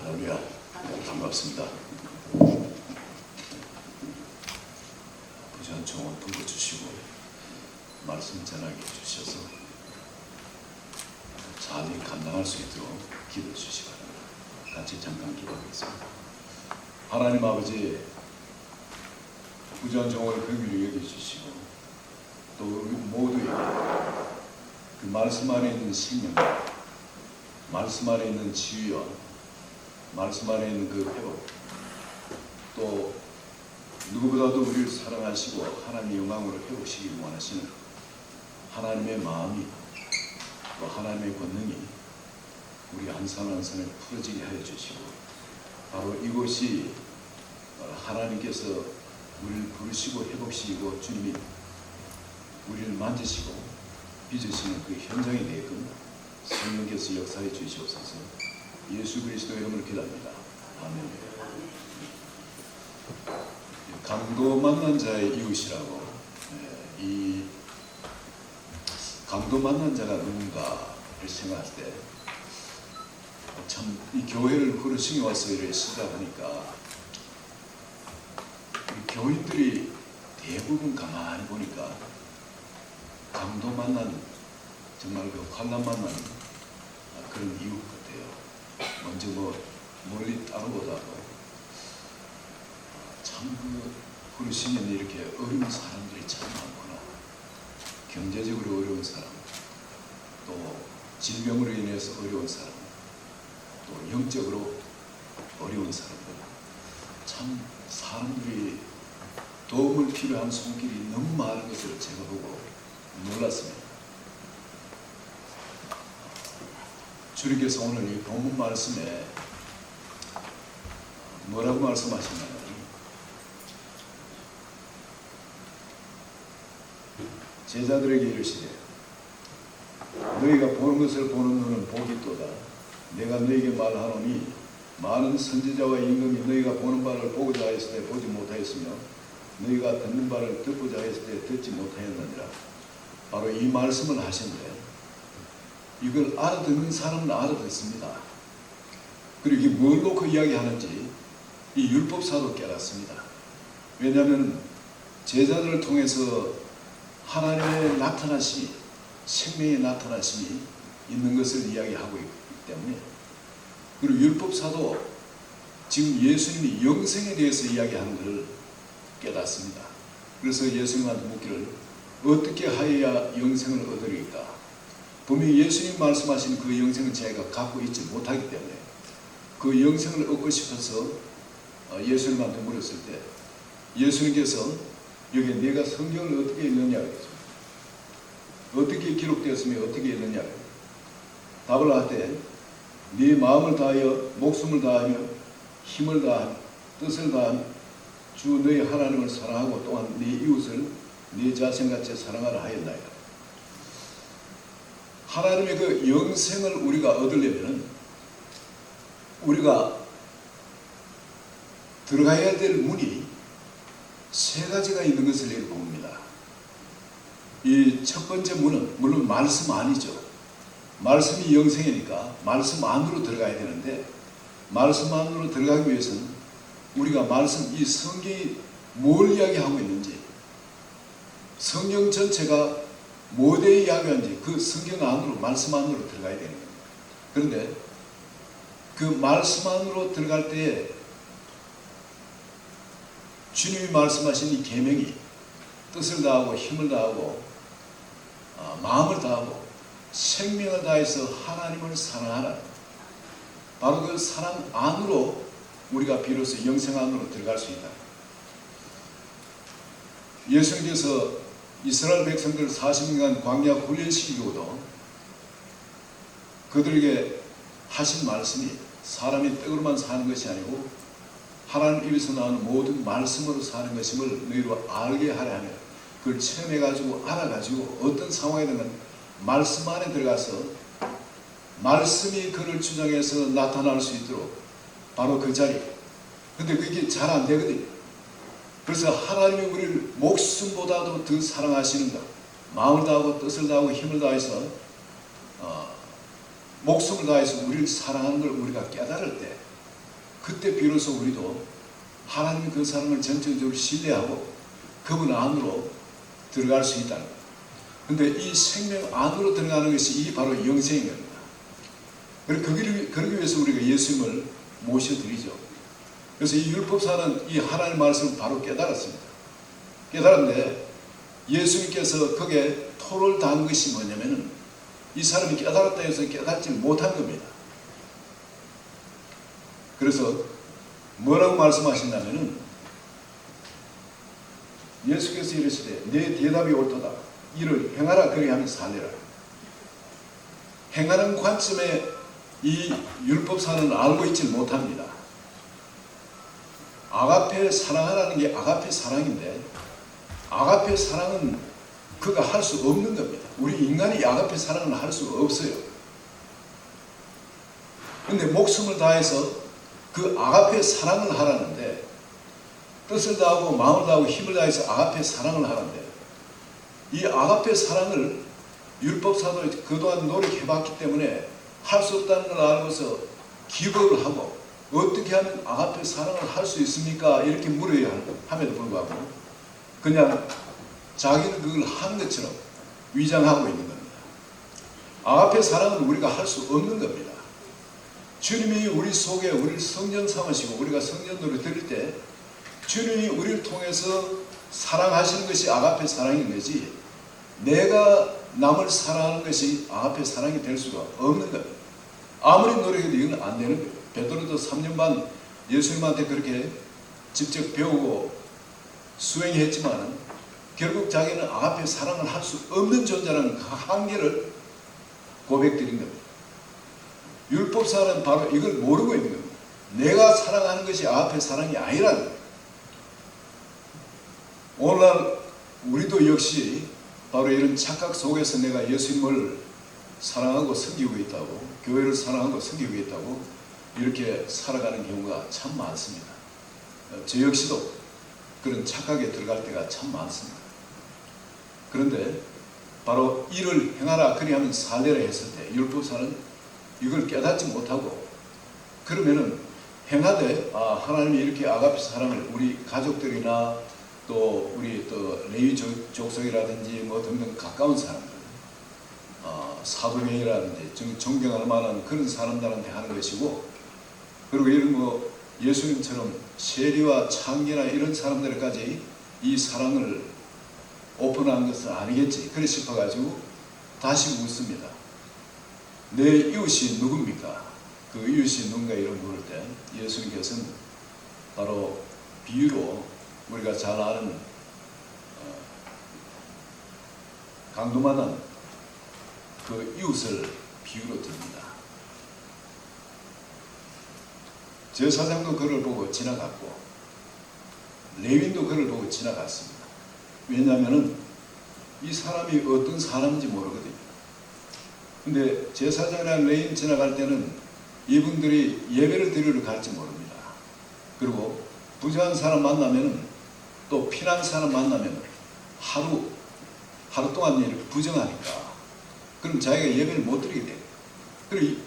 할렐루야. 반갑습니다. 부전 종을 불러주시고 말씀 전하게 해주셔서 잘 감당할 수 있도록 기도해 주시기 바랍니다. 같이 잠깐 기도하겠습니다. 하나님 아버지, 부전 종을 긍휼히 여겨주시고 또 우리 모두에게 그 말씀 안에 있는 생명, 말씀 안에 있는 치유와 말씀 안에 있는 그 회복, 또 누구보다도 우리를 사랑하시고 하나님의 영광으로 회복시키기 원하시는 하나님의 마음이, 또 하나님의 권능이 우리 한 사람 한 사람에 풀어지게 하여 주시고, 바로 이곳이 하나님께서 우리를 부르시고 회복시키고 주님이 우리를 만지시고 빚으시는 그 현장이 되게끔 성령께서 역사해 주시옵소서. 예수 그리스도의 이름으로 기도합니다. 아멘. 강도 만난 자의 이웃이라고, 이 강도 만난 자가 누군가를 생각할 때 참 이 교회를 흐르싱이 와서 이렇게 시작하니까 교인들이 대부분 가만히 보니까 강도 만난, 정말 그 환난 만난 그런 이웃 같아요. 먼저 멀리 따라보다도 참 그 흐르시면 이렇게 어려운 사람들이 참 많구나. 경제적으로 어려운 사람, 또 질병으로 인해서 어려운 사람, 또 영적으로 어려운 사람들, 참 사람들이 도움을 필요한 손길이 너무 많은 것을 제가 보고 놀랐습니다. 주님께서 오늘 이 본문 말씀에 뭐라고 말씀하시냐면, 제자들에게 이르시되 너희가 보는 것을 보는 눈은 복이 있도다. 내가 너희에게 말하노니 많은 선지자와 임금이 너희가 보는 바를 보고자 하였을 때 보지 못하였으며 너희가 듣는 바를 듣고자 하였을 때 듣지 못하였느니라. 바로 이 말씀을 하셨는데, 이걸 알아듣는 사람은 알아듣습니다. 그리고 이게 뭘 놓고 이야기하는지 이 율법사도 깨닫습니다. 왜냐하면 제자들을 통해서 하나님의 나타나심이, 생명의 나타나심이 있는 것을 이야기하고 있기 때문에, 그리고 율법사도 지금 예수님이 영생에 대해서 이야기하는 것을 깨닫습니다. 그래서 예수님한테 묻기를 어떻게 하여야 영생을 얻으리까? 분명히 예수님 말씀하신 그 영생을 제가 갖고 있지 못하기 때문에 그 영생을 얻고 싶어서 예수님한테 물었을 때, 예수님께서 여기 내가 성경을 어떻게 읽느냐 그랬죠. 어떻게 기록되었으며 어떻게 읽느냐. 답을 할 때 네 마음을 다하여 목숨을 다하며 힘을 다하며 뜻을 다하며 주 너희 하나님을 사랑하고 또한 네 이웃을 네 자신같이 사랑하라 하였나이다. 하나님의 그 영생을 우리가 얻으려면 우리가 들어가야 될 문이 세 가지가 있는 것을 읽어봅니다. 이 첫 번째 문은 물론 말씀 아니죠. 말씀이 영생이니까 말씀 안으로 들어가야 되는데, 말씀 안으로 들어가기 위해서는 우리가 말씀, 이 성경이 뭘 이야기하고 있는지, 성경 전체가 뭐에 이야기하는지 그 성경 안으로, 말씀 안으로 들어가야 되는 겁니다. 그런데 그 말씀 안으로 들어갈 때에 주님이 말씀하신 이 계명이 뜻을 다하고 힘을 다하고 마음을 다하고 생명을 다해서 하나님을 사랑하라. 바로 그 사랑 안으로 우리가 비로소 영생 안으로 들어갈 수 있다. 예수님께서 이스라엘 백성들 40년간 광야 훈련시키고도 그들에게 하신 말씀이 사람이 떡으로만 사는 것이 아니고 하나님 입에서 나오는 모든 말씀으로 사는 것임을 너희로 알게 하려 하며, 그걸 체험해가지고 알아가지고 어떤 상황에 되면 말씀 안에 들어가서 말씀이 그를 주장해서 나타날 수 있도록 바로 그 자리. 근데 그게 잘 안 되거든요. 그래서 하나님이 우리를 목숨보다도 더 사랑하시는 것, 마음을 다하고 뜻을 다하고 힘을 다해서 목숨을 다해서 우리를 사랑하는 걸 우리가 깨달을 때, 그때 비로소 우리도 하나님 그 사람을 전적으로 신뢰하고 그분 안으로 들어갈 수 있다는 거예요. 근데 이 생명 안으로 들어가는 것이 이 바로 영생인 겁니다. 그러기 위해서 우리가 예수님을 모셔드리죠. 그래서 이 율법사는 이 하나님의 말씀을 바로 깨달았습니다. 깨달았는데 예수님께서 거기에 토를 단 것이 뭐냐면은 이 사람이 깨달았다 해서 깨닫지 못한 겁니다. 그래서 뭐라고 말씀하신다면은 예수께서 이르시되 내 대답이 옳도다. 이를 행하라 그리하면 살리라. 행하는 관점에 이 율법사는 알고 있지 못합니다. 아가페 사랑하라는 게 아가페 사랑인데 아가페 사랑은 그가 할 수 없는 겁니다. 우리 인간이 아가페 사랑을 할 수가 없어요. 근데 목숨을 다해서 그 아가페 사랑을 하라는데 뜻을 다하고 마음을 다하고 힘을 다해서 아가페 사랑을 하는데 이 아가페 사랑을 율법사도 그동안 노력해봤기 때문에 할 수 없다는 걸 알고서 기겁을 하고 어떻게 하면 아가페 사랑을 할 수 있습니까? 이렇게 물어야 함에도 불구하고 그냥 자기는 그걸 한 것처럼 위장하고 있는 겁니다. 아가페 사랑은 우리가 할 수 없는 겁니다. 주님이 우리 속에 우리를 성전 삼으시고 우리가 성전으로 드릴 때 주님이 우리를 통해서 사랑하시는 것이 아가페 사랑인 거지 내가 남을 사랑하는 것이 아가페 사랑이 될 수가 없는 겁니다. 아무리 노력해도 이건 안 되는 거예요. 베드로도 3년 반 예수님한테 그렇게 직접 배우고 수행했지만 결국 자기는 아가페 사랑을 할 수 없는 존재라는 그 한계를 고백드린 겁니다. 율법사는 바로 이걸 모르고 있는 겁니다. 내가 사랑하는 것이 아가페 사랑이 아니라는 거예요. 오늘날 우리도 역시 바로 이런 착각 속에서 내가 예수님을 사랑하고 섬기고 있다고 교회를 사랑하고 섬기고 있다고 이렇게 살아가는 경우가 참 많습니다. 저 역시도 그런 착각에 들어갈 때가 참 많습니다. 그런데 바로 이를 행하라 그리하면 살리라 했을 때 율법사는 이걸 깨닫지 못하고 그러면은 행하되 하나님이 이렇게 아가페 사랑을 우리 가족들이나 또 우리 또 레위 족속이라든지 뭐 등등 가까운 사람들 사도행이라든지 존경할 만한 그런 사람들한테 하는 것이고 그리고 이런 뭐 예수님처럼 세리와 창기나 이런 사람들까지 이 사랑을 오픈한 것은 아니겠지 그래 싶어가지고 다시 묻습니다. 내 이웃이 누굽니까? 그 이웃이 누군가 이런 물을 때 예수님께서는 바로 비유로 우리가 잘 아는 강도만한 그 이웃을 비유로 듭니다. 제사장도 그를 보고 지나갔고 레위인도 그를 보고 지나갔습니다. 왜냐하면 이 사람이 어떤 사람인지 모르거든요. 근데 제사장이나 레위인 지나갈 때는 이분들이 예배를 드리러 갈지 모릅니다. 그리고 부정한 사람 만나면 또 피난 사람 만나면 하루 동안 이렇게 부정하니까 그럼 자기가 예배를 못 드리게 돼요. 그리고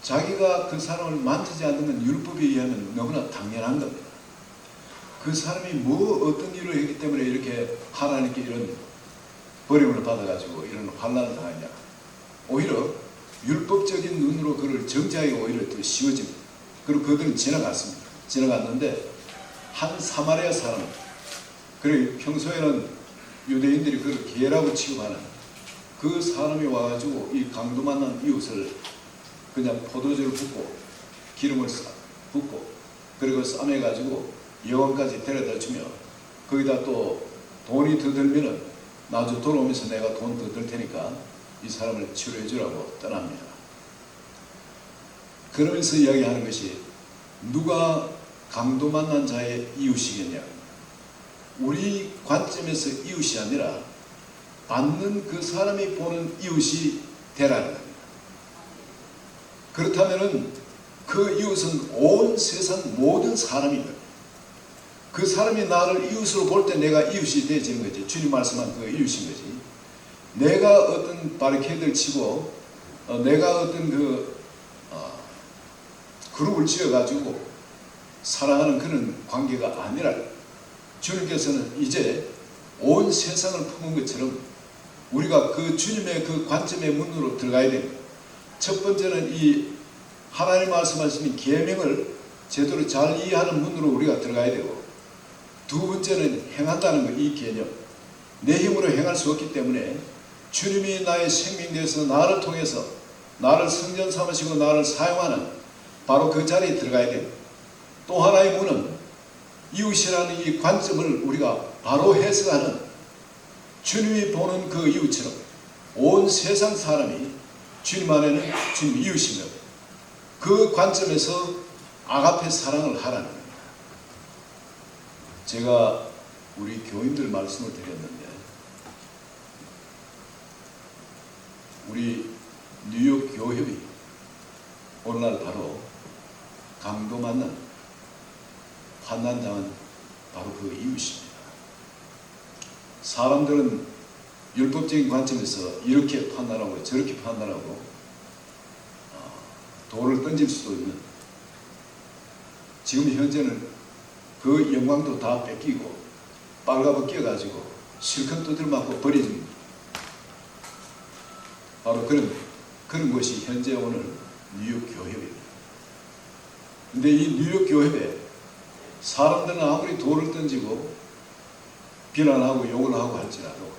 자기가 그 사람을 만지지 않는 건 율법에 의하면 너무나 당연한 겁니다. 그 사람이 뭐 어떤 일을 했기 때문에 이렇게 하나님께 이런 버림을 받아가지고 이런 환난을 당하냐. 오히려 율법적인 눈으로 그를 정죄하기 오히려 더 쉬워집니다. 그리고 그들은 지나갔습니다. 지나갔는데 한 사마리아 사람, 그리고 평소에는 유대인들이 그를 개라고 취급하는 그 사람이 와가지고 이 강도 만난 이웃을 그냥 포도주를 붓고 기름을 붓고 그리고 싸매가지고 여왕까지 데려다 주며 거기다 또 돈이 더 들면은 나중에 돌아오면서 내가 돈 더 들 테니까 이 사람을 치료해 주라고 떠납니다. 그러면서 이야기하는 것이 누가 강도 만난 자의 이웃이겠냐. 우리 관점에서 이웃이 아니라 받는 그 사람이 보는 이웃이 되라는 겁니다. 그렇다면 그 이웃은 온 세상 모든 사람입니다. 그 사람이 나를 이웃으로 볼 때 내가 이웃이 되어지는 거지. 주님 말씀한 그 이웃인 거지. 내가 어떤 바리케이드를 치고 내가 어떤 그룹을 지어가지고 사랑하는 그런 관계가 아니라 주님께서는 이제 온 세상을 품은 것처럼 우리가 그 주님의 그 관점의 문으로 들어가야 됩니다. 첫 번째는 이 하나님 말씀하신 계명을 제대로 잘 이해하는 문으로 우리가 들어가야 되고, 두 번째는 행한다는 것, 이 개념. 내 힘으로 행할 수 없기 때문에 주님이 나의 생명 되어서 나를 통해서 나를 성전 삼으시고 나를 사용하는 바로 그 자리에 들어가야 됩니다. 또 하나의 문은 이웃이라는 이 관점을 우리가 바로 해석하는, 주님이 보는 그 이웃처럼 온 세상 사람이 주님 안에는 주님 이웃이며 그 관점에서 아가페 사랑을 하라는 겁니다. 제가 우리 교인들 말씀을 드렸는데, 우리 뉴욕 교협이 오늘날 바로 강도 맞는 환난당한 바로 그 이웃입니다. 사람들은 율법적인 관점에서 이렇게 판단하고 저렇게 판단하고 돌을 던질 수도 있는, 지금 현재는 그 영광도 다 뺏기고 빨가벗겨가지고 실컷 두들 맞고 버려집니다. 바로 그런 것이 현재 오늘 뉴욕 교협입니다. 근데 이 뉴욕 교협에 사람들은 아무리 돌을 던지고 비난하고 욕을 하고 할지라도,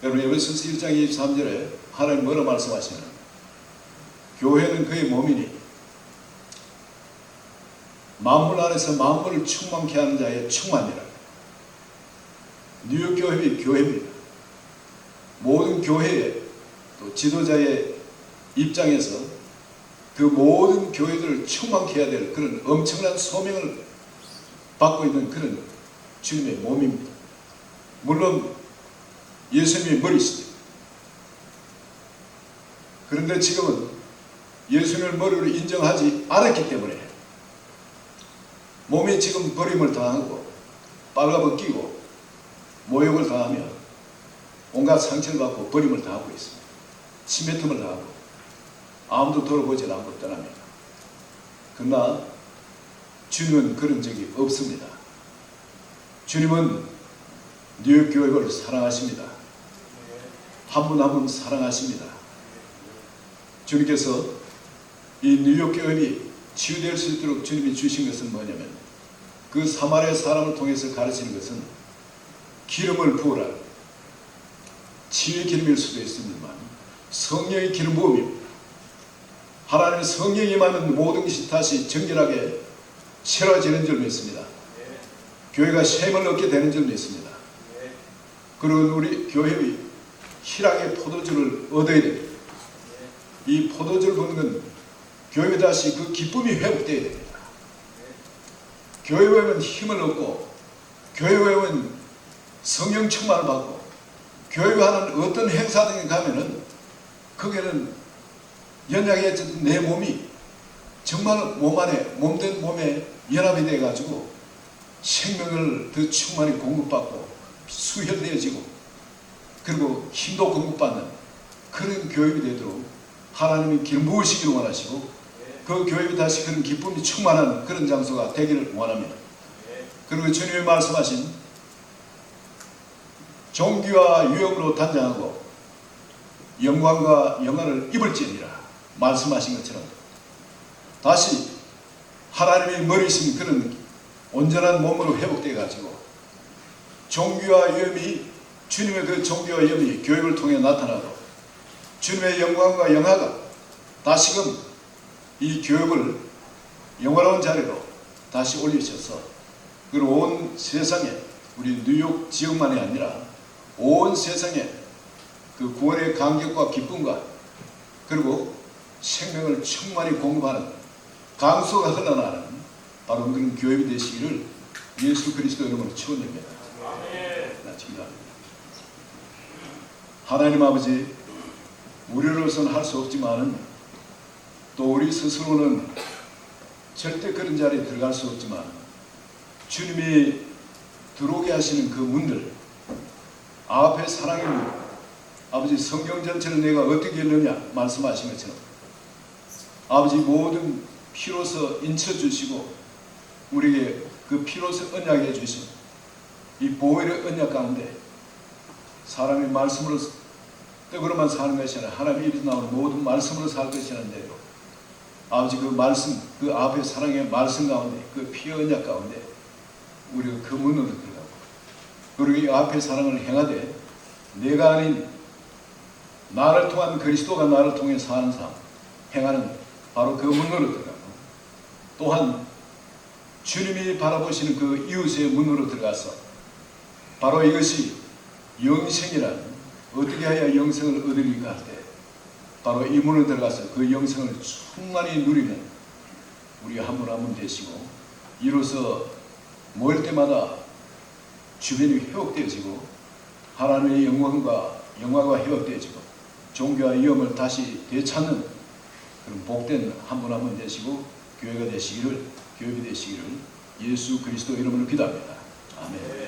여러분 에베소서 1장 23절에 하나님 뭐라 말씀하시냐면, 교회는 그의 몸이니 만물 안에서 만물을 충만케 하는 자의 충만이라. 뉴욕 교회의 교회입니다. 모든 교회의 또 지도자의 입장에서 그 모든 교회들을 충만케 해야 될 그런 엄청난 소명을 받고 있는 그런 주님의 몸입니다. 물론 예수님이 머리시죠. 그런데 지금은 예수님을 머리로 인정하지 않았기 때문에 몸이 지금 버림을 당하고 빨가벗기고 모욕을 당하며 온갖 상처를 받고 버림을 당하고 있습니다. 침뱉음을 당하고 아무도 돌아보지 않고 떠납니다. 그러나 주님은 그런 적이 없습니다. 주님은 뉴욕 교회를 사랑하십니다. 한 분 한 분 사랑하십니다. 주님께서 이 뉴욕 교회이 치유될 수 있도록 주님이 주신 것은 뭐냐면, 그 사마리아 사람을 통해서 가르치는 것은 기름을 부으라. 치유의 기름일 수도 있습니다만 성령의 기름 부음입니다. 하나님의 성령이 임하면 모든 것이 다시 정결하게 새로워지는 줄 믿습니다. 교회가 셈을 얻게 되는 줄 믿습니다. 그리고 우리 교회의 희락의 포도주를 얻어야 됩니다. 이 포도주를 보는 건 교회 다시 그 기쁨이 회복되어야 됩니다. 교회 오면 힘을 얻고, 교회 오면 성령 충만을 받고, 교회 하는 어떤 행사 등에 가면은 거기는 연약해 내 몸이 정말 몸 안에, 몸된 몸에 연합이 되어 가지고 생명을 더 충만히 공급받고 수혈되어지고 그리고 힘도 공급받는 그런 교육이 되도록 하나님이 기름 부으시기를 원하시고, 그 교육이 다시 그런 기쁨이 충만한 그런 장소가 되기를 원합니다. 그리고 주님이 말씀하신 존귀와 유형으로 단장하고 영광과 영화를 입을지니라 말씀하신 것처럼, 다시 하나님의 머리신 그런 온전한 몸으로 회복되어 가지고 존귀와 위엄이, 주님의 그 존귀와 위엄이 교육을 통해 나타나고, 주님의 영광과 영화가 다시금 이 교육을 영화로운 자리로 다시 올리셔서, 그리고 온 세상에, 우리 뉴욕 지역만이 아니라 온 세상에 그 구원의 감격과 기쁨과 그리고 생명을 충만히 공급하는 강수가 흘러나는 바로 그런 교회가 되시기를 예수 그리스도 이름으로 축원드립니다. 기도합니다. 하나님 아버지, 우리로서는 할 수 없지만은, 또 우리 스스로는 절대 그런 자리에 들어갈 수 없지만, 주님이 들어오게 하시는 그 문들, 앞에 사랑의 문, 아버지 성경 전체를 내가 어떻게 읽느냐 말씀하신 것처럼 아버지 모든 피로서 인쳐주시고 우리에게 그 피로서 언약해 주신 이 보혈의 언약 가운데 사람이 말씀으로 떡으로만 사는 것이 아니라 하나님의 입에서 나오는 모든 말씀으로 살 것이라는 대로 아버지 그 말씀, 그 앞에 사랑의 말씀 가운데 그 피의 언약 가운데 우리가 그 문으로 들어가고 그리고 이 앞에 사랑을 행하되 내가 아닌 나를 통한 그리스도가 나를 통해 사는 삶 행하는 바로 그 문으로 들어가고 또한 주님이 바라보시는 그 이웃의 문으로 들어가서 바로 이것이 영생이라는 어떻게 해야 영생을 얻으리까 할 때 바로 이 문으로 들어가서 그 영생을 충만히 누리는 우리 한 분 한 분 되시고 이로써 모일 때마다 주변이 회복되어지고 하나님의 영광과 회복되어지고 종교와 위엄을 다시 되찾는 그런 복된 한 분 한 분 되시고 교회가 되시기를 교육이 되시기를 예수 그리스도 이름으로 기도합니다. 아멘.